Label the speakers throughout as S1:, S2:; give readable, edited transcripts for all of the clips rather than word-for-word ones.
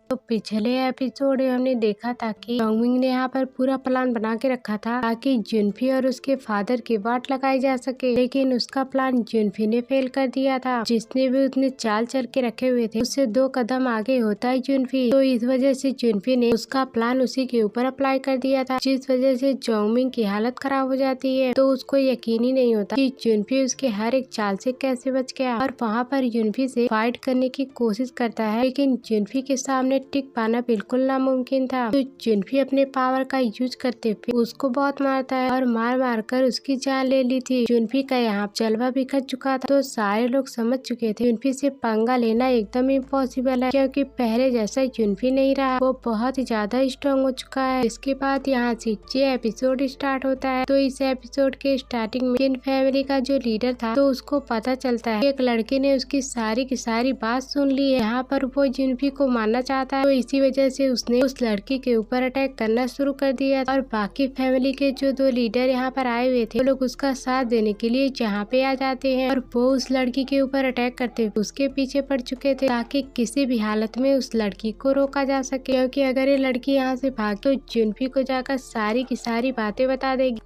S1: तो पिछले एपिसोड में हमने देखा था कि चॉन्गमिंग ने यहाँ पर पूरा प्लान बना के रखा था ताकि जुनफी और उसके फादर की वाट लगाई जा सके, लेकिन उसका प्लान जुनफी ने फेल कर दिया था। जिसने भी उतने चाल चल के रखे हुए थे उससे 2 कदम आगे होता है जुनफी। तो इस वजह से जुनफी ने उसका प्लान उसी के ऊपर अप्लाई कर दिया था, जिस वजह से चॉन्गमिंग की हालत खराब हो जाती है। तो उसको यकीन ही नहीं होता कि जुनफी उसके हर एक चाल से कैसे बच गया और वहाँ पर जुनफी से फाइट करने की कोशिश करता है, लेकिन जुनफी के सामने टिक पाना बिल्कुल नामुमकिन था। तो जुनफी अपने पावर का यूज करते हुए उसको बहुत मारता है और मार मार कर उसकी जान ले ली थी। जुनफी का यहाँ जलवा बिखर चुका था, तो सारे लोग समझ चुके थे जुनफी से पंगा लेना एकदम इम्पॉसिबल है, क्योंकि पहले जैसा जुनफी नहीं रहा, वो बहुत ही ज्यादा स्ट्रॉन्ग हो चुका है। इसके बाद यहाँ से ये एपिसोड स्टार्ट होता है। तो इस एपिसोड के स्टार्टिंग में जिन फैमिली का जो लीडर था, तो उसको पता चलता है एक लड़के ने उसकी सारी की सारी बात सुन ली है। यहाँ पर वो जुनफी को मारना चाहता है, तो इसी वजह से उसने उस लड़की के ऊपर अटैक करना शुरू कर दिया और बाकी फैमिली के जो 2 लीडर यहाँ पर आए हुए थे, वो लोग उसका साथ देने के लिए यहाँ पे आ जाते हैं और वो उस लड़की के ऊपर अटैक करते हुए उसके पीछे पड़ चुके थे, ताकि किसी भी हालत में उस लड़की को रोका जा सके, क्योंकि अगर ये लड़की यहाँ से भाग तो जुनफी को जाकर सारी की सारी बातें बता देगी।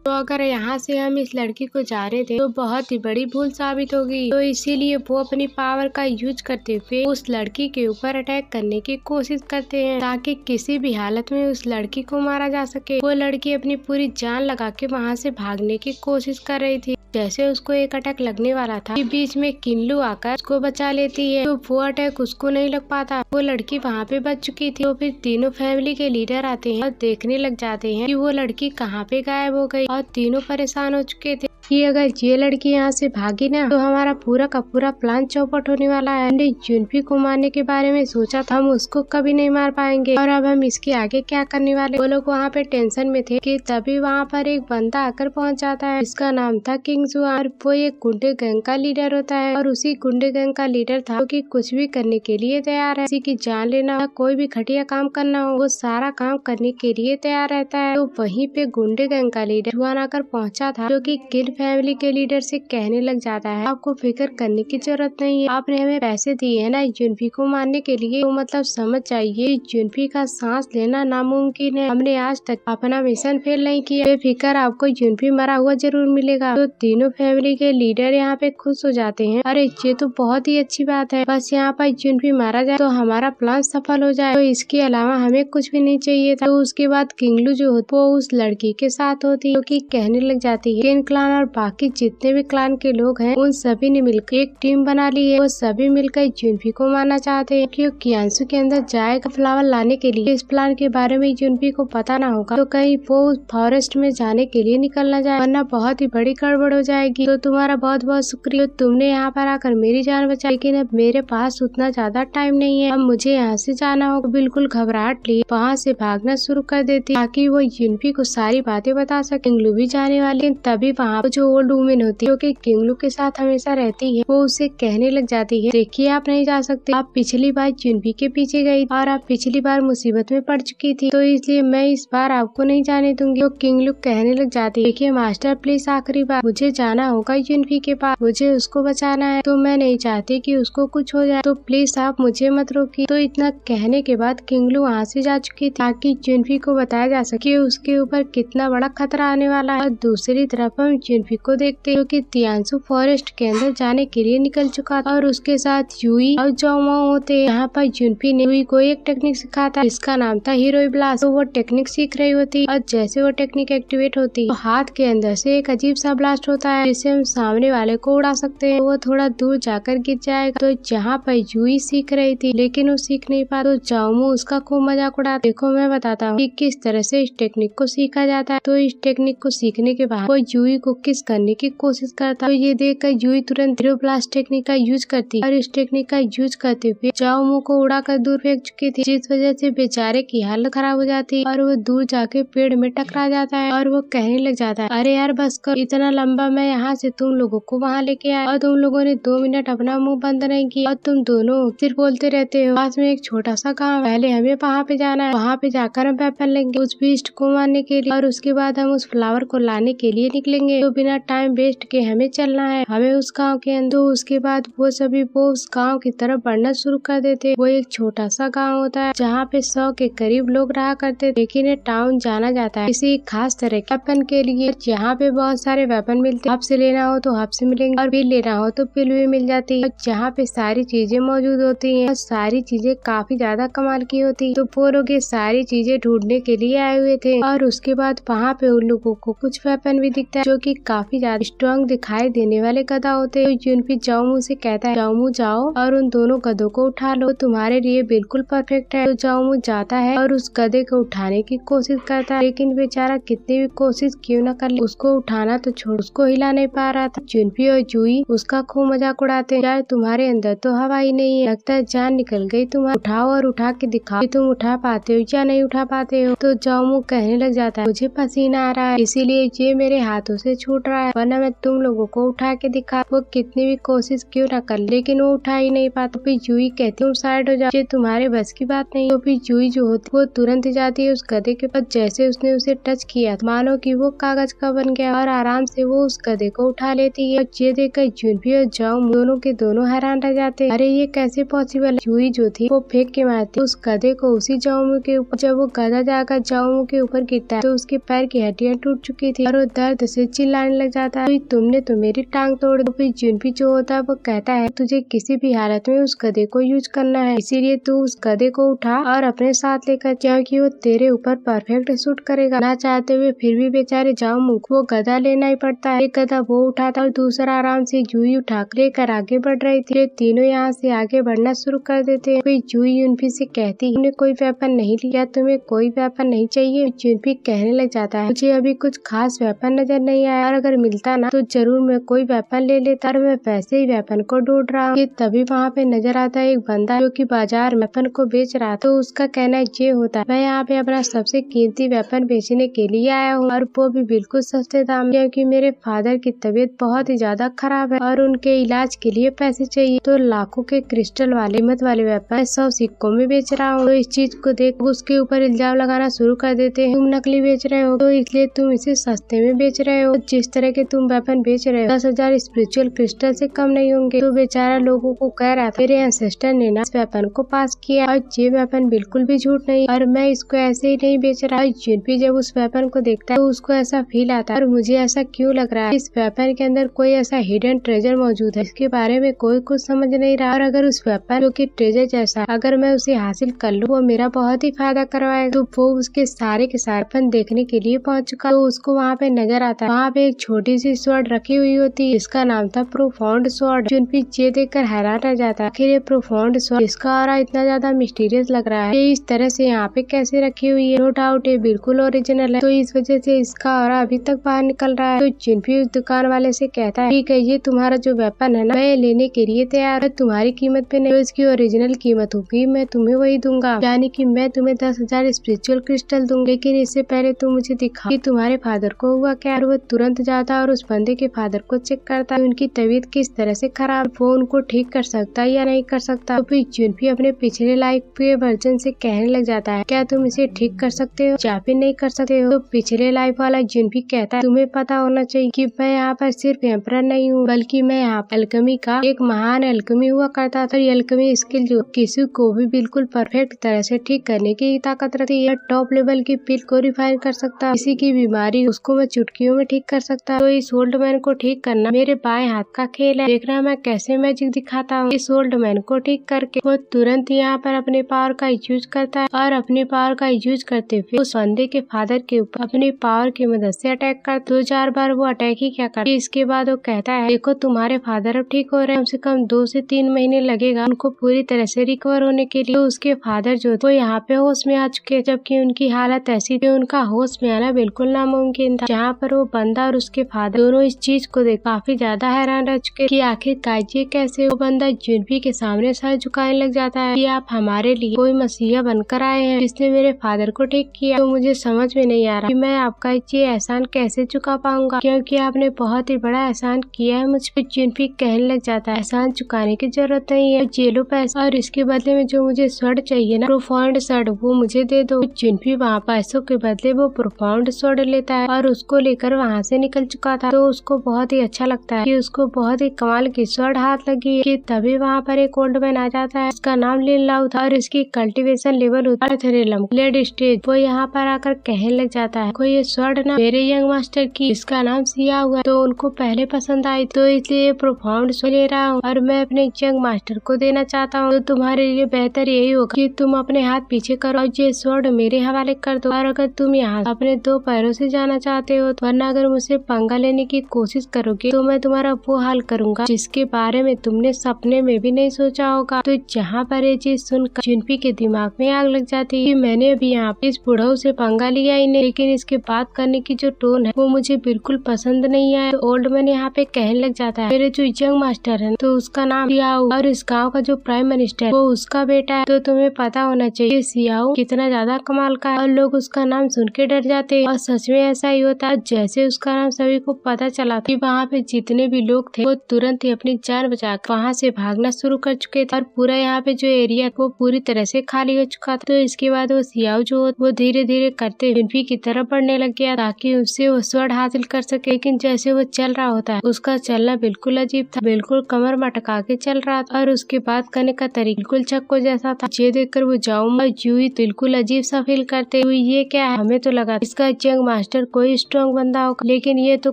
S1: तो अगर यहाँ से हम इस लड़की को जा रहे थे तो बहुत ही बड़ी भूल साबित होगी। तो इसीलिए वो अपनी पावर का यूज करते हुए उस लड़की के ऊपर अटैक करने की कोशिश करते हैं, ताकि किसी भी हालत में उस लड़की को मारा जा सके। वो लड़की अपनी पूरी जान लगा के वहाँ से भागने की कोशिश कर रही थी। जैसे उसको एक अटैक लगने वाला था, बीच में किन्लू आकर उसको बचा लेती है, तो वो अटैक उसको नहीं लग पाता। वो लड़की वहाँ पे बच चुकी थी। तो फिर तीनों फैमिली के लीडर आते हैं और देखने लग जाते हैं कि वो लड़की कहाँ पे गायब हो गई, और तीनों परेशान हो चुके थे कि अगर ये लड़की यहाँ से भागी ना तो हमारा पूरा का पूरा प्लान चौपट होने वाला है। हमने जुनफी को मारने के बारे में सोचा था, हम उसको कभी नहीं मार पाएंगे और अब हम इसके आगे क्या करने वाले। वो लोग वहाँ पे टेंशन में थे कि तभी वहाँ पर एक बंदा आकर पहुँच जाता है। इसका नाम था किंग जुआ और वो एक गुंडे गैंग का लीडर होता है, और उसी गुंडे गैंग का लीडर था जो कि कुछ भी करने के लिए तैयार है। किसी की जान लेना हो, कोई भी घटिया काम करना हो, वो सारा काम करने के लिए तैयार रहता है। तो वहीं पे गुंडे गैंग का लीडर जुआन आकर पहुँचा था, जो कि किल फैमिली के लीडर से कहने लग जाता है, आपको फिक्र करने की जरूरत नहीं है, आपने हमें पैसे दिए है ना जुनफी को मारने के लिए, तो मतलब समझ जाइए जुनफी का सांस लेना नामुमकिन है। हमने आज तक अपना मिशन फेल नहीं किया, बेफिक्र आपको जुनफी मरा हुआ जरूर मिलेगा। तो तीनों फैमिली के लीडर यहाँ पे खुश हो जाते हैं, अरे ये तो बहुत ही अच्छी बात है, बस यहाँ पर जुनफी मारा जाए तो हमारा प्लान सफल हो जाए, तो इसके अलावा हमें कुछ भी नहीं चाहिए था। तो उसके बाद किंगलू जो होती वो उस लड़की के साथ होती है, जो कहने लग जाती है किन क्लान और बाकी जितने भी क्लान के लोग हैं उन सभी ने मिलकर एक टीम बना ली है। वो सभी मिलकर जुनफी को मारना चाहते हैं, क्योंकि कियांशु के अंदर जाएगा फ्लावर लाने के लिए। इस प्लान के बारे में जुनफी को पता ना होगा, तो कहीं वो उस फॉरेस्ट में जाने के लिए निकल ना जाए, वरना बहुत ही बड़ी गड़बड़ हो जाएगी। तो तुम्हारा बहुत बहुत शुक्रिया, तुमने यहाँ पर आकर मेरी जान बचाई, लेकिन अब मेरे पास उतना ज्यादा टाइम नहीं है, अब मुझे यहाँ से जाना होगा। बिल्कुल घबराहट लिए वहाँ से भागना शुरू कर देती, ताकि वो जुनफी को सारी बातें बता सके। किंगलू भी जाने वाली, तभी वहाँ जो ओल्ड वुमेन होती है जो कि किंगलू के साथ हमेशा रहती है, वो उसे कहने लग जाती है, देखिए आप नहीं जा सकते, आप पिछली बार जुनफी के पीछे गई और आप पिछली बार मुसीबत में पड़ चुकी थी, तो इसलिए मैं इस बार आपको नहीं जाने दूंगी। तो किंगलू कहने लग जाती है, देखिए मास्टर प्लीज आखिरी बार, मुझे जाना होगा जुनफी के पास, मुझे उसको बचाना है, तो मैं नहीं चाहती कि उसको कुछ हो जाए, तो प्लीज आप मुझे मत रोकिए। तो इतना कहने के बाद किंगलू वहाँ से जा चुकी थी, ताकि जुनफी को बताया जा सके उसके ऊपर कितना बड़ा खतरा आने वाला है। और दूसरी तरफ हम जुनफी को देखते हैं कि तियांशु फॉरेस्ट के अंदर जाने के लिए निकल चुका था, और उसके साथ यूई और जोमाओ होते हैं। यहाँ पर जुनफी ने यूई को एक टेक्निक सिखाता है, इसका नाम था हीरोई ब्लास्ट। तो वो टेक्निक सीख रही होती, और जैसे वो टेक्निक एक्टिवेट होती तो हाथ के अंदर से एक अजीब सा ब्लास्ट होता है, जिससे हम सामने वाले को उड़ा सकते हैं। वो थोड़ा दूर जाकर गिर जाएगा। तो जहाँ पर यूई सीख रही थी लेकिन वो सीख नहीं पा, तो जाओमू उसका खूब मजाक उड़ा। देखो मैं बताता हूँ कि किस तरह से इस टेक्निक को सीखा जाता है। तो इस टेक्निक को सीखने के बाद वो यूई को किस करने की कोशिश करता है, तो ये देखकर यूई तुरंत हीरो ब्लास्ट टेक्निक का यूज करती और इस टेक्निक का यूज करते हुए जाओमू को उड़ाकर दूर फेंक चुकी थी, जिस वजह से बेचारे की हालत खराब हो जाती है और वो दूर जाके पेड़ में टकरा जाता है। और वो कहने लग जाता है, अरे यार बस कर, इतना लंबा मैं यहाँ से तुम लोगों को वहाँ लेके आया और तुम लोगों ने 2 मिनट अपना मुंह बंद नहीं किया, और तुम दोनों सिर्फ बोलते रहते हो। पास में एक छोटा सा गाँव, पहले हमें वहाँ पे जाना है, वहाँ पे जाकर हम वेपन लेंगे उस बीस्ट को मारने के लिए, और उसके बाद हम उस फ्लावर को लाने के लिए निकलेंगे। तो बिना टाइम वेस्ट के हमें चलना है, हमें उस गाँव के अंदर। तो उसके बाद वो सभी वो उस गाँव की तरफ बढ़ना शुरू कर देते। वो एक छोटा सा गाँव होता है जहाँ पे 100 के करीब लोग रहा करते, लेकिन ये टाउन जाना जाता है किसी खास तरह के वेपन के लिए। यहाँ पे बहुत सारे वेपन मिलते, हब से लेना हो तो हब से मिलेंगे और पिल लेना हो तो पिल भी मिल जाती है। जहाँ पे सारी चीजें मौजूद होती हैं और सारी चीजें काफी ज्यादा कमाल की होती है। तो वो लोग ये सारी चीजें ढूंढने के लिए आए हुए थे और उसके बाद वहाँ पे उन लोगों को कुछ वेपन भी दिखता है जो कि काफी ज्यादा स्ट्रॉन्ग दिखाई देने वाले गदा होते हैं। जुनपी जाओमू से कहता है, जाओमू जाओ और उन दोनों गधों को उठा लो, तुम्हारे लिए बिल्कुल परफेक्ट है। तो जाओमू जाता है और उस गधे को उठाने की कोशिश करता है, लेकिन बेचारा कितनी भी कोशिश क्यों न कर ले, उसको उठाना तो छोड़, उसको हिला नहीं पा रहा था। जुनपी और जुई उसका खूब मजाक उड़ाते हैं, यार तुम्हारे अंदर तो हवा ही नहीं है, लगता है जान निकल गई तुम्हारी, उठाओ और उठा के दिखाओ कि तुम उठा पाते हो या नहीं उठा पाते हो। तो जाओमू कहने लग जाता है, मुझे पसीना आ रहा है इसीलिए ये मेरे हाथों से छूट रहा है, वरना मैं तुम लोगों को उठा के दिखा। वो कितनी भी कोशिश क्यों न कर, लेकिन वो उठा ही नहीं पाता। फिर जुई कहती, तुम साइड हो जाओ, ये तुम्हारे बस की बात नहीं। तो फिर जुई जो होती वो तुरंत जाती है उस गधे के पास। जैसे उसने उसे टच किया मानो कि वो कागज का बन गया और आराम से वो उस गधे को उठा लेती है। ये देखकर जुनपी और जाओमू दोनों के दोनों हैरान रह जाते, अरे ये कैसे पॉसिबल। जुई जो थी वो फेंक के मारती उस गधे को उसी जाओमू के ऊपर। जब वो गधा जाकर जाओमू के ऊपर गिरता है तो उसके पैर की हड्डियां टूट चुकी थी और वो दर्द से चिल्लाने लग जाता है, तुमने तो मेरी टांग तोड़ दी। फिर जुनपी जो होता है वो कहता है, तुझे किसी भी हालत में उस गधे को यूज करना है, इसीलिए तू उस गधे को उठा और अपने साथ लेकर, क्योंकि वो तेरे ऊपर परफेक्ट सूट करेगा। ना चाहते हुए फिर भी बेचारे जाओमू को गधा लेना ही पड़ता है। एक गधा वो उठाता और दूसरा आराम से जुई उठा लेकर आगे बढ़ रही थी। तीनों यहाँ से आगे बढ़ना शुरू कर देते हैं। फिर जुई जुनपी से कहती, तुमने कोई वेपन नहीं लिया, तुम्हें कोई वेपन नहीं चाहिए। जुनपी कहने लग जाता है, मुझे अभी कुछ खास वेपन नजर नहीं आया और अगर मिलता ना तो जरूर मैं कोई वेपन ले लेता और मैं वैसे ही वेपन को ढूंढ रहा हूँ। तभी वहाँ पे नजर आता है एक बंदा जो कि बाजार में वेपन को बेच रहा था। तो उसका कहना ये होता है, मैं यहाँ पे अपना सबसे कीमती वेपन बेचने के लिए आया हूँ और वो भी बिल्कुल सस्ते दाम, क्योंकि मेरे फादर की तबीयत बहुत ही ज्यादा खराब है और उनके इलाज के लिए पैसे चाहिए। तो लाखों के क्रिस्टल वाले कीमत वाले वेपन 100 सिक्कों में बेच रहा हूँ। तो इस चीज को देख उसके ऊपर इल्जाम लगाना शुरू कर देते हैं, तुम नकली बेच रहे हो तो इसलिए तुम इसे सस्ते में बेच रहे हो, जिस तरह के तुम वेपन बेच रहे हो 10,000 स्पिरिचुअल क्रिस्टल से कम नहीं होंगे। तो बेचारा लोगों को कह रहा था, मेरे एंसेस्टर ने ना इस वेपन को पास किया और ये वेपन बिल्कुल भी झूठ नहीं और मैं इसको ऐसे ही नहीं बेच रहा। जुनपी जब उस वेपन को देखता है तो उसको ऐसा फील आता है, और मुझे ऐसा क्यों लग रहा है इस वेपन के अंदर कोई ऐसा हिडन ट्रेजर मौजूद है, इसके बारे में कोई कुछ समझ नहीं रहा। और अगर उस वेपन जो कि ट्रेजर जैसा अगर मैं उसे हासिल कर लूँ वो मेरा बहुत ही फायदा करवाएगा। तो वो उसके सारे के सारे वेपन देखने के लिए पहुंच चुका। तो उसको वहाँ पे नजर आता है, वहाँ पे एक छोटी सी स्वॉर्ड रखी हुई होती है, इसका नाम था प्रोफाउंड स्वॉर्ड। जुनपी ये देखकर हैरान रह जाता है, आखिर ये प्रोफाउंड स्वॉर्ड इसका ऑरा इतना ज्यादा मिस्टीरियस लग रहा है, ये इस तरह से यहाँ पे कैसे रखी हुई है। नो डाउट ये बिल्कुल ओरिजिनल है, तो इस वजह से इसका ऑरा अभी तक बाहर निकल रहा है। तो जुनपी उस दुकान वाले से कहता है, ठीक है ये तुम्हारा जो वेपन है ना मैं लेने के लिए तैयार है, तुम्हारी कीमत पे नहीं, तो इसकी ओरिजिनल कीमत होगी मैं तुम्हें वही दूंगा, यानी कि मैं तुम्हें 10,000 स्पिरिचुअल क्रिस्टल दूंगा, लेकिन इससे पहले तुम मुझे दिखाओ कि तुम्हारे फादर को हुआ क्या। और वो तुरंत जाता और उस बंदे के फादर को चेक करता है उनकी तबीयत किस तरह से खराब, वो उनको ठीक कर सकता है या नहीं कर सकता। तो फिर जुनपी अपने पिछले लाइफ के वर्जन से कहने लग जाता है, क्या तुम इसे ठीक कर सकते हो या फिर नहीं कर सकते हो। तो पिछले लाइफ वाला जुनपी कहता है, तुम्हें पता होना चाहिए कि मैं यहाँ पर सिर्फ एम्परर नहीं हूँ, बल्कि मैं यहाँ पर एल्केमी का एक महान एल्केमी हुआ करता था। एल्केमी स्किल जो किसी को भी बिल्कुल परफेक्ट तरह से ठीक करने की ताकत रखती है। टॉप लेवल की पिल को रिफाइन कर सकता, किसी की बीमारी उसको मैं चुटकियों में ठीक कर सकता। तो इस ओल्ड मैन को ठीक करना मेरे बाएं हाथ का खेल है, देखना मैं कैसे मैजिक दिखाता हूँ। इस ओल्ड मैन को ठीक करके वो तुरंत यहाँ पर अपने पावर का यूज करता है और अपने पावर का यूज करते हुए उस बंदे के फादर के ऊपर अपनी पावर की मदद से अटैक कर 2-4 बार वो अटैक ही क्या कर। इसके बाद वो कहता है, देखो तुम्हारे फादर अब ठीक हो रहे हैं, कम से कम 2 से 3 महीने लगेगा उनको पूरी तरह से रिकवर होने के लिए। तो उसके फादर जो वो यहाँ पे होश में आ चुके, जबकि उनकी हालत ऐसी थी उनका होश में आना बिल्कुल नामुमकिन था। जहाँ पर वो बंदा और उसके फादर दोनों इस चीज को देख काफी ज्यादा हैरान रह चुके कि आखिर ये कैसे। वो बंदा जुनपी के सामने सर झुकाने लग जाता है कि आप हमारे लिए कोई मसीहा बनकर आए हैं जिसने मेरे फादर को ठीक किया। तो मुझे समझ में नहीं आ रहा कि मैं आपका ये एहसान कैसे चुका पाऊंगा, क्योंकि आपने बहुत ही बड़ा एहसान किया है मुझ पे। जुनपी कहने लग जाता है, एहसान चुकाने की जरूरत नहीं है, ये लो पैसा और इसके बदले में जो मुझे स्वॉर्ड चाहिए ना प्रोफाउंड स्वॉर्ड वो मुझे दे दो। जुनपी वहाँ पैसों के बदले वो प्रोफाउंड स्वॉर्ड लेता है और उसको लेकर वहाँ से निकल निकल चुका था। तो उसको बहुत ही अच्छा लगता है कि उसको बहुत ही कमाल की स्वर्ण हाथ लगी है कि तभी वहाँ पर एक ओल्ड मैन आ जाता है। उसका नाम लिन लाओ था और इसकी कल्टीवेशन लेवल होता है लेड स्टेज। वो यहाँ पर आकर कहने लग जाता है कोई ये स्वर्ण ना मेरे यंग मास्टर की, इसका नाम सिया हुआ। तो उनको पहले पसंद आई तो इसलिए प्रोफाउंड ले रहा हूँ और मैं अपने यंग मास्टर को देना चाहता हूँ। तो तुम्हारे लिए बेहतर यही होगा कि तुम अपने हाथ पीछे करो और ये स्वर्ण मेरे हवाले कर दो। और अगर तुम यहाँ अपने 2 पैरों से जाना चाहते हो वरना अगर मुझसे पंगा लेने की कोशिश करोगे तो मैं तुम्हारा वो हाल करूंगा जिसके बारे में तुमने सपने में भी नहीं सोचा होगा। तो जहाँ पर ये चीज सुनकर जुनपी के दिमाग में आग लग जाती है कि मैंने अभी यहाँ इस बुढ़ऊ से पंगा लिया ही नहीं, लेकिन इसके बात करने की जो टोन है वो मुझे बिल्कुल पसंद नहीं आया। तो ओल्ड मैन यहाँ पे कहने लग जाता है मेरे जो यंग मास्टर है तो उसका नाम सियाओ और इस गाँव का जो प्राइम मिनिस्टर वो उसका बेटा है। तो तुम्हें पता होना चाहिए सियाओ कितना ज्यादा कमाल का है और लोग उसका नाम सुन के डर जाते हैं। और सच में ऐसा ही होता है। जैसे उसका नाम सभी को पता चला कि वहाँ पे जितने भी लोग थे वो तुरंत ही अपनी जान बचाकर वहाँ से भागना शुरू कर चुके थे और पूरा यहाँ पे जो एरिया वो पूरी तरह से खाली हो चुका था। तो इसके बाद वो सियाओ जो वो धीरे धीरे करते जुनपी की तरफ बढ़ने लग गया ताकि उससे वो स्वर्ण हासिल कर सके। लेकिन जैसे वो चल रहा होता है उसका चलना बिल्कुल अजीब था, बिल्कुल कमर मटका के चल रहा था और उसके बात करने का तरीका बिल्कुल चक्को जैसा था। ये देखकर वो जाओ और जूही बिल्कुल अजीब सा फील करते हुए ये क्या है, हमें तो लगा इसका यंग मास्टर कोई स्ट्रॉन्ग बंदा होगा लेकिन ये तो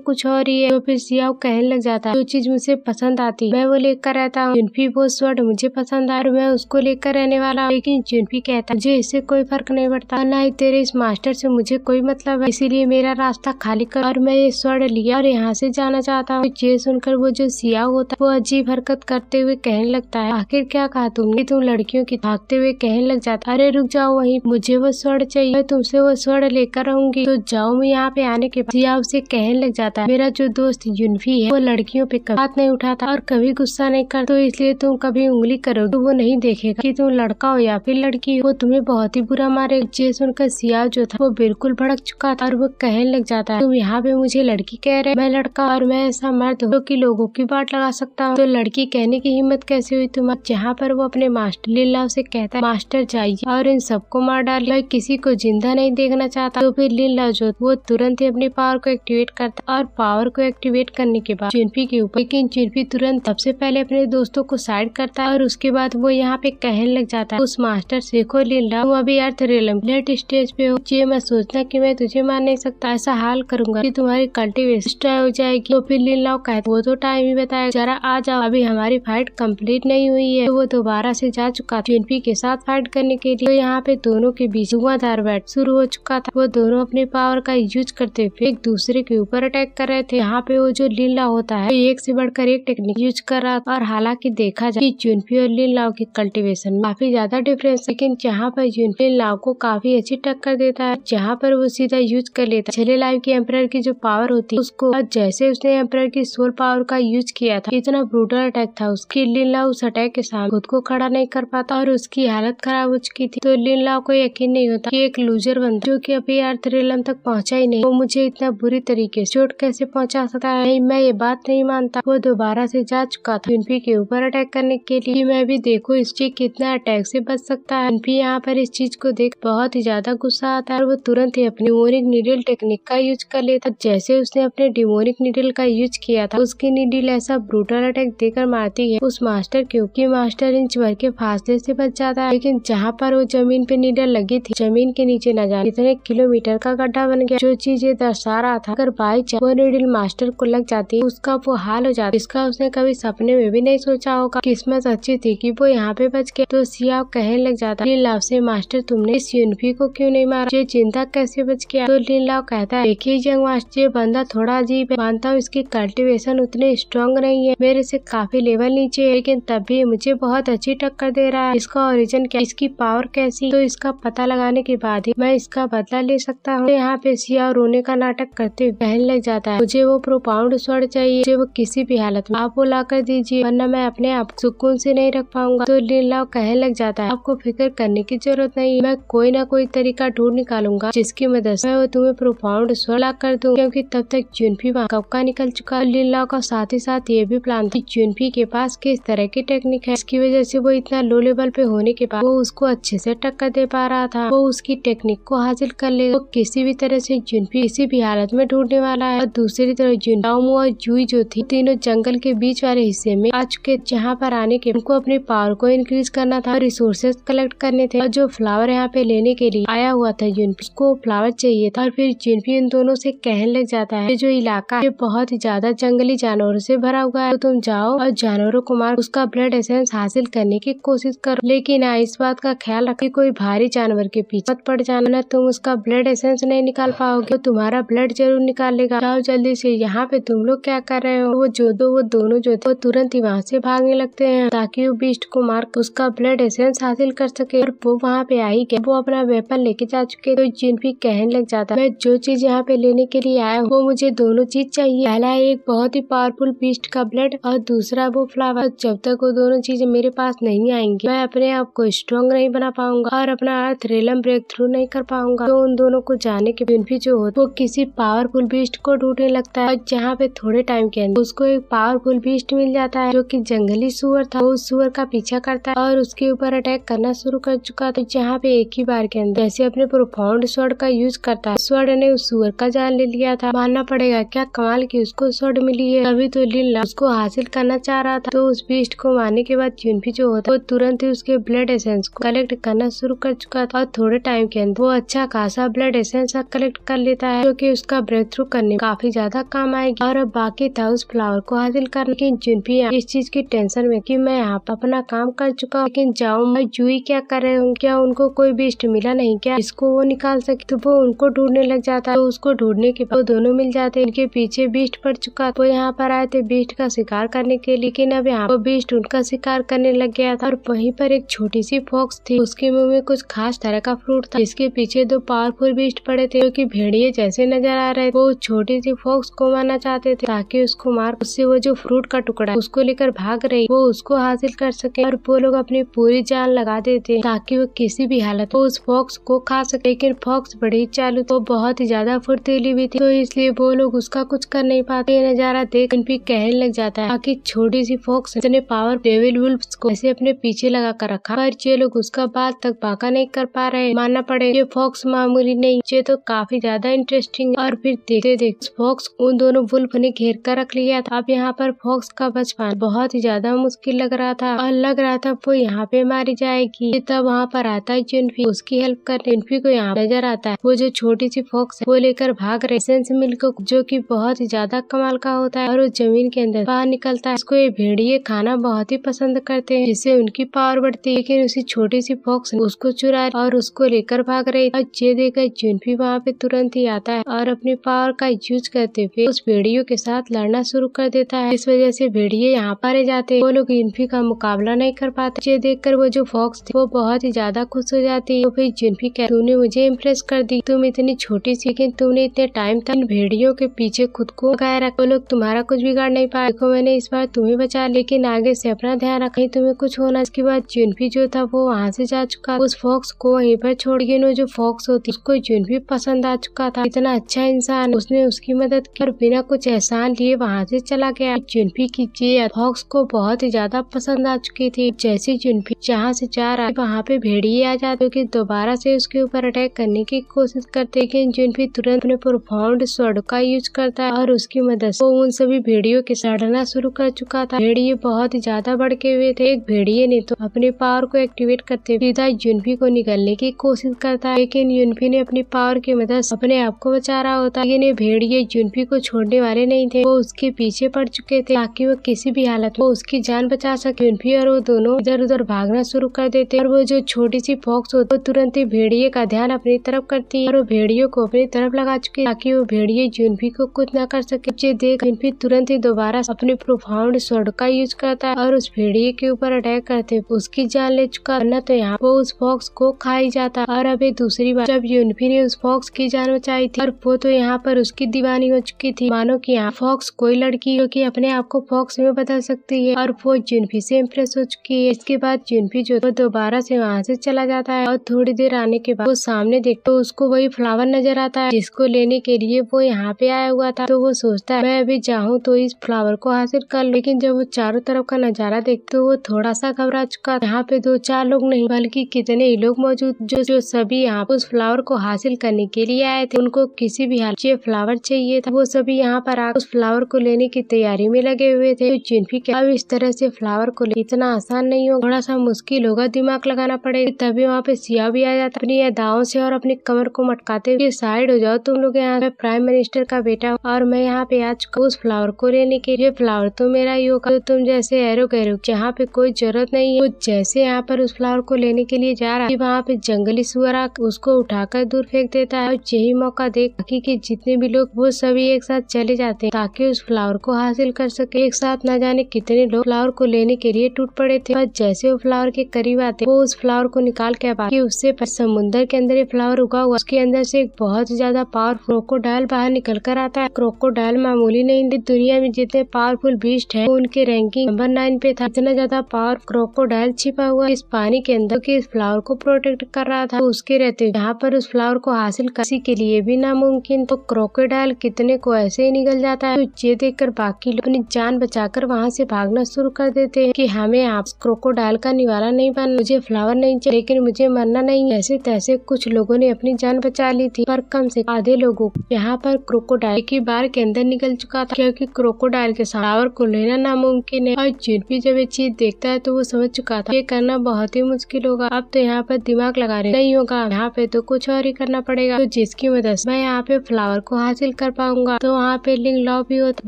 S1: कुछ और ही है। तो फिर सियाओ कहने लग जाता है जो चीज मुझे पसंद आती मैं वो लेकर रहता हूँ। जुनपी वो स्वर्ण मुझे पसंद है और मैं उसको लेकर रहने वाला हूँ। लेकिन जुनपी कहता मुझे इससे कोई फर्क नहीं पड़ता, न ही तेरे इस मास्टर से मुझे कोई मतलब है, इसीलिए मेरा रास्ता खाली कर और मैं ये स्वर्ण लिया और यहाँ से जाना चाहता हूँ। ये सुनकर वो जो सियाओ होता है वो अजीब हरकत करते हुए कहने लगता है आखिर क्या कहा तुमने, तुम लड़कियों की भागते हुए कहने लग जाता अरे रुक जाओ वहीं, मुझे वो स्वर्ण चाहिए, मैं तुमसे वो स्वर्ण लेकर आऊंगी। तो जाओ में यहाँ पे आने के बाद सियाओ से कहने लग जाता है मेरा जो दोस्त जुनपी है वो लड़कियों पे कभी हाथ नहीं उठाता और कभी गुस्सा नहीं करता, तो इसलिए तुम कभी उंगली करोगे तो वो नहीं देखेगा कि तुम लड़का हो या फिर लड़की हो, वो तुम्हें बहुत ही बुरा मारेगा। ये सुनकर सियाओ जो था वो बिल्कुल भड़क चुका था और वो कहने लग जाता है तुम यहाँ पे मुझे लड़की कह रहे, मैं लड़का और मैं ऐसा मर्द हूँ कि लोगों की बात लगा सकता हूँ, तो लड़की कहने की हिम्मत कैसे हुई तुम्हारी। जहाँ पर वो अपने मास्टर लिन लाओ से कहता है मास्टर जाइए और इन सबको मार डालिए, मैं किसी को जिंदा नहीं देखना चाहता। तो फिर लिन लाओ जो वो तुरंत ही अपनी पावर को एक्टिवेट करता और पावर को एक्टिवेट करने के बाद जुनपी के ऊपर, लेकिन जुनपी तुरंत सबसे पहले अपने दोस्तों को साइड करता है और उसके बाद वो यहाँ पे कहने लग जाता है उस मास्टर से देखो लिन लाओ तुम अभी अर्थ रियलम लेट स्टेज पे हो, ये मैं सोचना कि मैं तुझे मार नहीं सकता, ऐसा हाल करूंगा कि तुम्हारी कल्टीवेशन हो जाएगी। तो फिर लिन लाओ कहता वो तो टाइम ही बताएगा, जरा आ जाओ अभी हमारी फाइट कंप्लीट नहीं हुई है। तो वो दोबारा से जा चुका जुनपी के साथ फाइट करने के लिए। तो यहाँ पे दोनों के बीच धुआंधार बैट शुरू हो चुका था, वो दोनों अपने पावर का यूज करते हुए एक दूसरे के ऊपर अटैक कर रहे थे। यहाँ पे वो जो लिन लाओ होता है एक से बढ़कर एक टेक्निक यूज कर रहा था और हालांकि देखा जाए जुनपी और लिन लाओ की कल्टीवेशन में काफी ज्यादा डिफरेंस, लेकिन जहाँ पर जुनपी लिन लाओ को काफी अच्छी टक्कर देता है, जहाँ पर वो सीधा यूज कर लेता है छले लाइव की एम्परर की जो पावर होती है उसको। और जैसे उसने एम्परर की सोल पावर का यूज किया था इतना ब्रूटल अटैक था उसकी, लिन लाओ उस अटैक के सामने खुद को खड़ा नहीं कर पाता और उसकी हालत खराब हो चुकी थी। तो लिन लाओ को यकीन नहीं होता कि एक लूजर बंदा जो कि अभी अर्थ रियलम तक पहुंचा ही नहीं वो मुझे इतना बुरी तरीके से चोट कैसे पहुंचा सकता है। नहीं मैं ये बात नहीं मानता। वो दोबारा से जा चुका था जुनपी के ऊपर अटैक करने के लिए, मैं भी देखो इस चीज कितना अटैक से बच सकता है। जुनपी यहाँ पर इस चीज को देख बहुत ही ज्यादा गुस्सा आता है और वो तुरंत ही अपनी डिमोनिक नीडल टेक्निक का यूज कर लेता। जैसे उसने अपने डिमोनिक नीडल का यूज किया था उसकी नीडल ऐसा ब्रूटल अटैक देकर मारती है उस मास्टर क्योंकि मास्टर इंच भर के फासले से बच जाता है। लेकिन जहाँ पर वो जमीन पे नीडल लगी थी जमीन के नीचे न जाने कितने किलोमीटर का गड्ढा बन गया, जो चीज ये दर्शा रहा था अगर बाई चांस वो नीडल मास्टर को लग जाती है उसका वो हाल हो जाता, इसका उसने कभी सपने में भी नहीं सोचा होगा। किस्मत अच्छी थी कि वो यहाँ पे बच गया। तो सियाओ कहने लग जाता लिन लाओ से मास्टर तुमने इस जुनपी को क्यों नहीं मारा, ये जिंदा कैसे बच गया। तो लिन लाओ कहता है देखिए यंग मास्टर ये बंदा थोड़ा अजीब है, मानता हूँ इसकी कल्टीवेशन उतने स्ट्रॉन्ग नहीं है, मेरे से काफी लेवल नीचे है, लेकिन तब भी मुझे बहुत अच्छी टक्कर दे रहा है। इसका ओरिजिन क्या, इसकी पावर कैसी, तो इसका पता लगाने के बाद ही मैं इसका बदला ले सकता हूँ। यहाँ पे सियाओ रोने का नाटक करते हुए कहने लग जाता है मुझे वो प्रोपाउंड स्वर्ण चाहिए, मुझे वो किसी भी हालत में आप वो ला कर दीजिए वरना मैं अपने आप सुकून से नहीं रख पाऊंगा। तो लिन लाओ कहने लग जाता है आपको फिक्र करने की जरूरत नहीं, मैं कोई ना कोई तरीका ढूंढ निकालूंगा जिसकी मदद से मैं वो तुम्हें प्रोपाउंड स्वर्ण ला कर दूं, क्योंकि तब तक जुनपी वहाँ कब का निकल चुका। लिन लाओ का साथ ही साथ ये भी प्लान था जुनपी के पास किस तरह की टेक्निक है इसकी वजह से वो इतना लो लेवल पे होने के बाद वो उसको अच्छे से टक्कर दे पा रहा था, वो उसकी टेक्निक को हासिल कर ले। वो किसी भी तरह से जुनपी किसी भी हालत में ढूंढने वाला है। और दूसरी तरफ जुनफी और जुई जो थी तीनों जंगल के बीच वाले हिस्से में आ चुके, जहाँ पर आने के उनको अपने पावर को इंक्रीज करना था, रिसोर्सेज कलेक्ट करने थे। और जो फ्लावर यहाँ पे लेने के लिए आया हुआ था जुनफी, उसको फ्लावर चाहिए था। और फिर जुनफी इन दोनों से कहने लग जाता है जो इलाका है बहुत ही ज्यादा जंगली जानवरों से भरा हुआ है, तो तुम जाओ और जानवरों को मार उसका ब्लड एसेंस हासिल करने की कोशिश करो, लेकिन इस बात का ख्याल रखो कोई भारी जानवर के पीछे मत पड़ जाना, न तुम उसका ब्लड एसेंस नहीं निकाल पाओगे, तो तुम्हारा ब्लड जरूर निकालेगा। जाओ जल्दी से, यहाँ पे तुम लोग क्या कर रहे हो। वो दोनों जो थे वो तुरंत ही वहाँ से भागने लगते हैं ताकि वो बीस्ट को मार उसका ब्लड एसेंस हासिल कर सके। और वो वहाँ पे आई गया, वो अपना वेपन लेके जा चुके। तो जुनफी कहने लग जाता है मैं जो चीज यहाँ पे लेने के लिए आया हूँ वो मुझे दोनों चीज चाहिए। पहला है एक बहुत ही पावरफुल बीस्ट का ब्लड और दूसरा वो फ्लावर। जब तक वो दोनों चीजें मेरे पास नहीं आएंगी मैं अपने आप को स्ट्रॉन्ग नहीं बना पाऊंगा और अपना अर्थ रियलम ब्रेक थ्रू नहीं कर पाऊंगा। तो उन दोनों को जाने के जुनफी जो होता है वो किसी पावरफुल बीस्ट को ढूंढने लगता है, और जहाँ पे थोड़े टाइम के अंदर उसको एक पावरफुल बीस्ट मिल जाता है जो कि जंगली सुअर था। वो सुअर का पीछा करता है और उसके ऊपर अटैक करना शुरू कर चुका था, जहाँ पे एक ही बार के अंदर जैसे अपने प्रोफाउंड स्वॉर्ड का यूज करता है, स्वॉर्ड ने उस सुअर का जान ले लिया था। मानना पड़ेगा क्या कमाल की उसको स्वॉर्ड मिली है। तभी तो लिन उसको हासिल करना चाह रहा था। तो उस बीस्ट को मारने के बाद जुनफी जो होता है वो तुरंत ही उसके ब्लड एसेंस को कलेक्ट करना शुरू कर चुका था, और थोड़े टाइम के अंदर वो अच्छा खासा ब्लड एसेंस कलेक्ट कर लेता है जो कि उसका ब्रेक थ्रू करने में काफी ज्यादा काम आएगी। और अब बाकी था उस फ्लावर को हासिल करने, लेकिन जुनफी इस चीज की टेंशन में कि मैं यहाँ पर अपना काम कर चुका हूँ, लेकिन जाऊँ मैं जुई क्या कर रहे हूँ, क्या उनको कोई बीस्ट मिला नहीं क्या इसको वो निकाल सके। तो वो उनको ढूंढने लग जाता है। तो उसको ढूंढने के बाद वो दोनों मिल जाते हैं। इनके पीछे बीस्ट पड़ चुका। वो यहाँ पर आए थे बीस्ट का शिकार करने के लिए, लेकिन अब यहाँ वो बीस्ट उनका शिकार करने लग गया था। और वहीं पर एक छोटी सी फॉक्स थी, उसके मुंह में कुछ खास तरह का फ्रूट था, जिसके पीछे दो पावरफुल बीस्ट पड़े थे जो कि भेड़िए जैसे नजर आ रहे थे। वो छोटी सी फॉक्स को मारना चाहते थे ताकि उसको मार उससे वो जो फ्रूट का टुकड़ा उसको लेकर भाग रही वो उसको हासिल कर सके। और वो लोग अपनी पूरी जान लगा देते ताकि वो किसी भी हालत में उस फॉक्स को खा सके, लेकिन फॉक्स बड़ी चालू तो बहुत ही ज्यादा फुर्तीली भी थी, तो इसलिए वो लोग उसका कुछ कर नहीं पाते। ये नजारा देख जुनफी कहने लग जाता है ताकि छोटी सी फॉक्स इतने पावर डेविल वुल्फ्स को ऐसे अपने पीछे लगा कर रखा, पर ये लोग उसका बात तक बाका नहीं कर पा रहे। मानना पड़े ये फॉक्स मामूली नहीं, ये तो काफी ज्यादा इंटरेस्टिंग। और फिर देखते देखते फॉक्स उन दोनों वुल्फ ने घेर कर रख लिया था। अब यहाँ पर फॉक्स का बच पाना बहुत ही ज्यादा मुश्किल लग रहा था, और लग रहा था वो यहाँ पे मारी जाएगी। तब वहाँ पर आता है जुनफी उसकी हेल्प करने। जुनफी को यहाँ नजर आता है वो जो छोटी सी फॉक्स है वो लेकर भाग रहे एसेंस मिल्क जो कि बहुत ही ज्यादा कमाल का होता है, और वो जमीन के अंदर बाहर निकलता है। इसको ये भेड़िए खाना बहुत ही पसंद करते हैं, जिससे उनकी पावर बढ़ती है। लेकिन उसी छोटी सी फॉक्स उसको चुरा और उसको लेकर भाग रही। और ये देखकर जुनफी वहाँ पे तुरंत ही आता है और अपनी पावर का यूज करते हुए उस भेड़ियों के साथ लड़ना शुरू कर देता है। इस वजह से भेड़िए यहाँ पर जाते हैं, वो लोग जुनफी का मुकाबला नहीं कर पाते। ये देखकर वो जो फॉक्स थी वो बहुत ही ज्यादा खुश हो जाती है। तो फिर जुनफी कहती तूने मुझे इम्प्रेस कर दी, तुम इतनी छोटी सी लेकिन तुमने इतने टाइम तक इन भेड़ियों के पीछे खुद को लगाए रखा, वो लोग तुम्हारा कुछ बिगाड़ नहीं पाए। देखो मैंने इस बार तुम्हें बचा, लेकिन आगे से अपना ध्यान रखा तुम्हें कुछ होना। इसके बाद जुनफी जो था वो वहाँ से जा चुका, उस फॉक्स को वहीं पर छोड़ के वो जो फॉक्स होती उसको जुनफी पसंद आ चुका था। इतना अच्छा इंसान, उसने उसकी मदद की और बिना कुछ एहसान लिए वहाँ से चला गया। जुनफी की चीज फॉक्स को बहुत ही ज्यादा पसंद आ चुकी थी। जैसे जुनफी जहाँ से जा रहा है वहाँ पे भेड़िए आ जाते कि दोबारा से उसके ऊपर अटैक करने की कोशिश करते, लेकिन जुनफी तुरंत अपने प्रोफाउंड स्वॉर्ड का यूज करता है और उसकी मदद से वो उन सभी भेड़ियों के लड़ना शुरू कर चुका था। भेड़िए बहुत ही ज्यादा भड़के हुए थे। एक भेड़िए ने तो अपने पावर को एक्टिवेट करते हुए सीधा जुनफी को निगलने की कोशिश करता है, लेकिन जुनफी ने अपनी पावर की मदद से अपने आप को बचा रहा होता है। लेकिन ये भेड़िए जुनफी को छोड़ने वाले नहीं थे, वो उसके पीछे पड़ चुके थे ताकि वो किसी भी हालत में उसकी जान बचा सके। जुनफी और वो दोनों इधर उधर भागना शुरू कर देते और वो जो छोटी सी फॉक्स होती वो तुरंत ही भेड़िए का ध्यान अपनी तरफ करती है और वो भेड़ियों को अपनी तरफ लगा चुकी ताकि वो भेड़िए जुनफी को कुछ न कर सके। ये देख जुनफी तुरंत ही दोबारा अपने प्रोफाउंड स्वॉर्ड का यूज करता है और उस भेड़िए के ऊपर अटैक करते उसकी जान ले चुका, न तो यहाँ वो उस फॉक्स को खा ही जाता। और अब दूसरी बार जब जुनफी ने उस फॉक्स की जान बचाई थी और वो तो यहाँ पर उसकी दीवानी हो चुकी थी, मानो कि यहाँ फॉक्स कोई लड़की जो कि अपने आप को फॉक्स में बदल सकती है, और वो जुनफी से इम्प्रेस हो चुकी है। इसके बाद जुनफी जो दोबारा से वहाँ से चला जाता है और थोड़ी देर आने के बाद वो सामने देखते तो उसको वही फ्लावर नजर आता है जिसको लेने के लिए वो यहाँ पे आया हुआ था। तो वो सोचता है मैं अभी जाऊँ तो इस फ्लावर को हासिल कर, लेकिन जब वो चारों तरफ का नजारा देखते तो वो थोड़ा सा घबरा चुका। यहाँ पे 2-4 लोग नहीं बल्कि कितने ही लोग मौजूद जो सभी यहाँ उस फ्लावर को हासिल करने के लिए आए थे। उनको किसी भी हाल ये फ्लावर चाहिए था वो सभी यहाँ पर आकर उस फ्लावर को लेने की तैयारी में लगे हुए थे। तो जुन्फी के अब इस तरह से फ्लावर को इतना आसान नहीं हो, थोड़ा सा मुश्किल होगा, दिमाग लगाना पड़ेगा। तभी वहाँ पे सिया भी आ जाता अपनी अदाओं से और अपनी कमर को मटकाते हुए, साइड हो जाओ तुम लोग, यहाँ पे प्राइम मिनिस्टर का बेटा और मैं यहाँ पे आज उस फ्लावर को लेने के लिए, फ्लावर तो मेरा ही होगा, तो तुम जैसे एरो गैरो जहाँ पे कोई जरूरत नहीं है। तो जैसे यहाँ पर उस फ्लावर को लेने के लिए जा रहा है, वहाँ पे जंगली सुअर उसको उठाकर दूर फेंक देता है। और यही मौका देख बाकी के जितने भी लोग वो सभी एक साथ चले जाते हैं ताकि उस फ्लावर को हासिल कर सके। एक साथ न जाने कितने लोग फ्लावर को लेने के लिए टूट पड़े थे। और जैसे वो फ्लावर के करीब आते वो उस फ्लावर को निकाल के बाकी उससे समुद्र के अंदर फ्लावर उगा हुआ, उसके अंदर से एक बहुत ज्यादा पावरफुल क्रोकोडाइल बाहर निकल कर आता है। क्रोकोडाइल मामूली नहीं, दुनिया में जितने पावरफुल बीस्ट हैं उनके रैंकिंग नंबर 9 पे था। इतना ज्यादा पावर क्रोकोडाइल छिपा हुआ इस पानी के अंदर कि इस फ्लावर को प्रोटेक्ट कर रहा था। उसके रहते यहाँ पर उस फ्लावर को हासिल किसी के लिए भी नामुमकिन। तो क्रोकोडाइल कितने को ऐसे ही निकल जाता है। तो ये देखकर बाकी लोग अपनी जान बचाकर वहाँ से भागना शुरू कर देते हैं कि हमें आप क्रोकोडाइल का निवाला नहीं बनना, मुझे फ्लावर नहीं चाहिए, लेकिन मुझे मरना नहीं। ऐसे तैसे कुछ लोगों ने अपनी जान बचा ली थी, पर कम से आधे लोगों को यहाँ पर क्रोकोडाइल की बार के अंदर निकल चुका था, क्योंकि क्रोकोडाइल के फ्लावर को लेना नामुमकिन है। और जुन्फी जब ये चीज देखता है तो वो समझ चुका था ये करना बहुत ही मुश्किल होगा। अब तो यहाँ पर दिमाग लगाने नहीं होगा, यहाँ पे तो कुछ और ही करना पड़ेगा, तो जिसकी मदद से मैं यहाँ पे फ्लावर को हासिल कर पाऊंगा। तो वहाँ पे लिंग लॉ भी होता,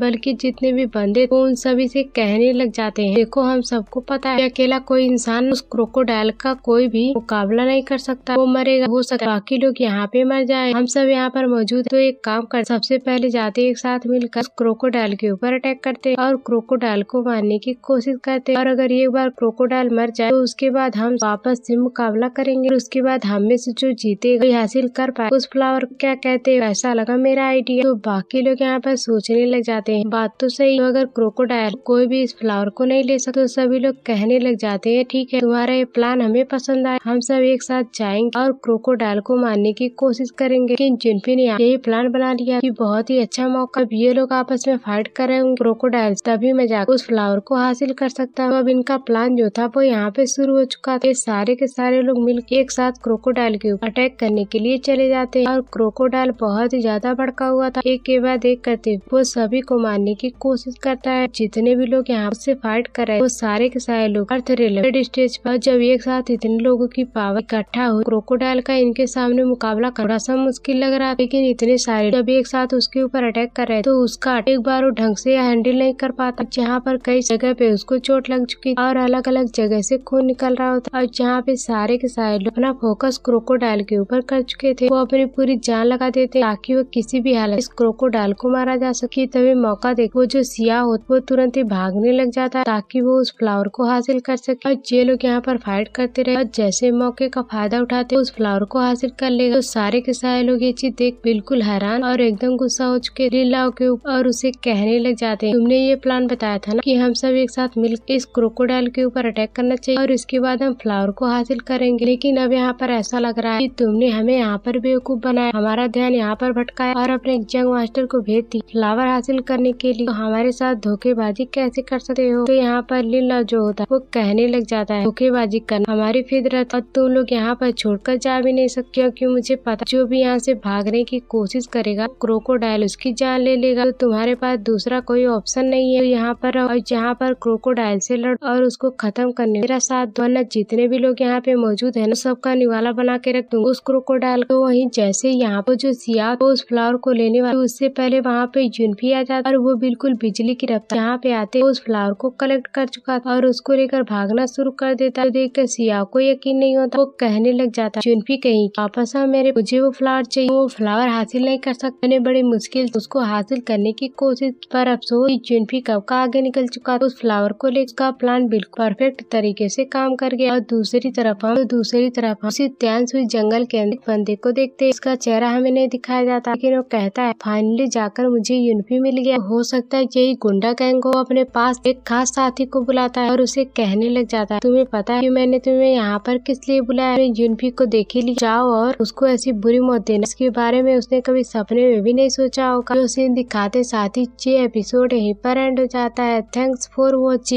S1: बल्कि जितने भी बंदे उन सभी से कहने लग जाते हैं, देखो हम सबको पता है अकेला कोई इंसान उस क्रोकोडाइल का कोई भी मुकाबला नहीं कर सकता, वो मरेगा, हो सकता है बाकी लोग यहाँ पे मर जाए, हम सब यहाँ पर मौजूद। तो एक काम कर, सबसे पहले जाते एक साथ मिलकर क्रोकोडाइल के ऊपर अटैक करते और क्रोकोडाइल को मारने की कोशिश करते। और अगर एक बार क्रोकोडाइल मर जाए तो उसके बाद हम वापस से मुकाबला करेंगे, उसके बाद हम में से जो जीतेगा हासिल कर पाए उस फ्लावर। क्या कहते हैं, ऐसा लगा मेरा आइडिया। तो बाकी लोग यहाँ पर सोचने लग जाते हैं बात तो सही, तो अगर क्रोकोडाइल कोई भी इस फ्लावर को नहीं ले सकता तो सभी लोग कहने लग जाते हैं ठीक है तुम्हारा ये प्लान हमें पसंद आया, हम सब एक साथ जाएंगे और क्रोकोडाइल को मारने की कोशिश करेंगे। लेकिन जुन्फी ने यही प्लान बना लिया कि बहुत ही अच्छा मौका, अब ये लोग आपस में फाइट कर रहे होंगे क्रोकोडाइल, तभी मैं जाकर उस फ्लावर को हासिल कर सकता हूँ। अब इनका प्लान जो था वो यहाँ पे शुरू हो चुका था। सारे के सारे लोग मिलकर एक साथ क्रोकोडाइल के ऊपर अटैक करने के लिए चले जाते हैं और क्रोकोडाइल बहुत ही ज्यादा भड़का हुआ था, एक के बाद एक करते वो सभी को मारने की कोशिश करता है। जितने भी लोग यहाँ से फाइट कर रहे हैं वो सारे के सारे लोग अर्थ रिलेटेड स्टेज पर, जब एक साथ इतने लोगों की पावर इकट्ठा हुई, क्रोकोडाइल का इनके सामने मुकाबला थोड़ा सा मुश्किल लग रहा, लेकिन इतने सारे जब एक साथ उसके ऊपर अटैक कर रहे तो उसका एक बार वो ढंग से हैंडल नहीं कर पाता, जहाँ पर कई जगह पे उसको चोट लग चुकी और अलग अलग जगह से खून निकल रहा होता। और जहाँ पे सारे के सारे लोग अपना फोकस क्रोकोडाइल के ऊपर कर चुके थे, वो अपनी पूरी जान लगा देते ताकि वो किसी भी हालत इस क्रोकोडाइल को मारा जा सके। तभी मौका देख वो जो सिया होता वो तुरंत ही भागने लग जाता है ताकि वो उस फ्लावर को हासिल कर सके। और ये लोग यहाँ पर फाइट करते रहे और जैसे मौके का फायदा उठाते उस फ्लावर को हासिल कर लेगा। तो सारे के सारे लोग ये चीज देख बिल्कुल हैरान और एकदम गुस्सा हो चुके लीलाओं के ऊपर और उसे कहने लग जाते हैं तुमने ये प्लान बताया था ना कि हम सब एक साथ मिलकर इस क्रोकोडाइल के ऊपर अटैक करना चाहिए और इसके बाद हम फ्लावर को हासिल करेंगे, लेकिन अब यहाँ पर ऐसा लग रहा है कि तुमने हमें यहाँ पर बेवकूफ बनाया, हमारा ध्यान यहाँ पर भटकाया और अपने जंग मास्टर को भेज दी फ्लावर हासिल करने के लिए, तो हमारे साथ धोखेबाजी कैसे कर सकते हो। तो यहाँ पर लीला जो होता है वो कहने लग जाता है धोखेबाजी करना हमारी फितरत और तुम लोग यहाँ पर छोड़कर जा भी नहीं सकते, क्योंकि मुझे पता जो भी यहाँ से भागने की कोशिश करेगा क्रोकोडाइल उसकी जान ले लेगा, तो तुम्हारे पास दूसरा कोई ऑप्शन नहीं है। तो यहाँ पर और जहाँ पर क्रोकोडाइल से लड़ और उसको खत्म करने मेरा साथ, वरना जितने भी लोग यहाँ पे मौजूद है ना सबका निवाला बना के रख दूंगा उस क्रोकोडाइल को। वहीं जैसे यहाँ पर जो सिया उस फ्लावर को लेने वाला उससे पहले वहाँ पे जुन्फी आ जाता और वो बिल्कुल बिजली की रफ्तार यहाँ पे आते उस फ्लावर को कलेक्ट कर चुका था और उसको लेकर भागना शुरू कर देता। देखकर सिया को यकीन नहीं होता, वो कहने लग जाता जुन्फी कहीं वापस आ मेरे, मुझे वो फ्लावर चाहिए, वो फ्लावर हासिल नहीं कर सकता, मैंने बड़ी मुश्किल उसको हासिल करने की कोशिश, पर अफसोस जुन्फी कब का आगे निकल चुका था। उस फ्लावर को लेकर उसका प्लान बिल्कुल परफेक्ट तरीके से काम कर गया। और दूसरी तरफ हम उसी त्यांश हुई जंगल के अंदर बंदे को देखते, इसका चेहरा हमें नहीं दिखाया जाता, लेकिन वो कहता है फाइनली जाकर मुझे जुन्फी मिल गया, हो सकता है यही गुंडा गैंग को अपने पास एक खास साथी को बुलाता है और उसे कहने लग जाता है तुम्हें पता है कि मैंने तुम्हें यहाँ पर किस लिए बुलाया, जुन्फी को देखे ली जाओ और उसको ऐसी बुरी मौत देना, इसके बारे में उसने कभी सपने में भी नहीं सोचा होगा। जो सीन दिखाते साथ ही ये एपिसोड यहीं पर एंड हो जाता है। Thanks for watching.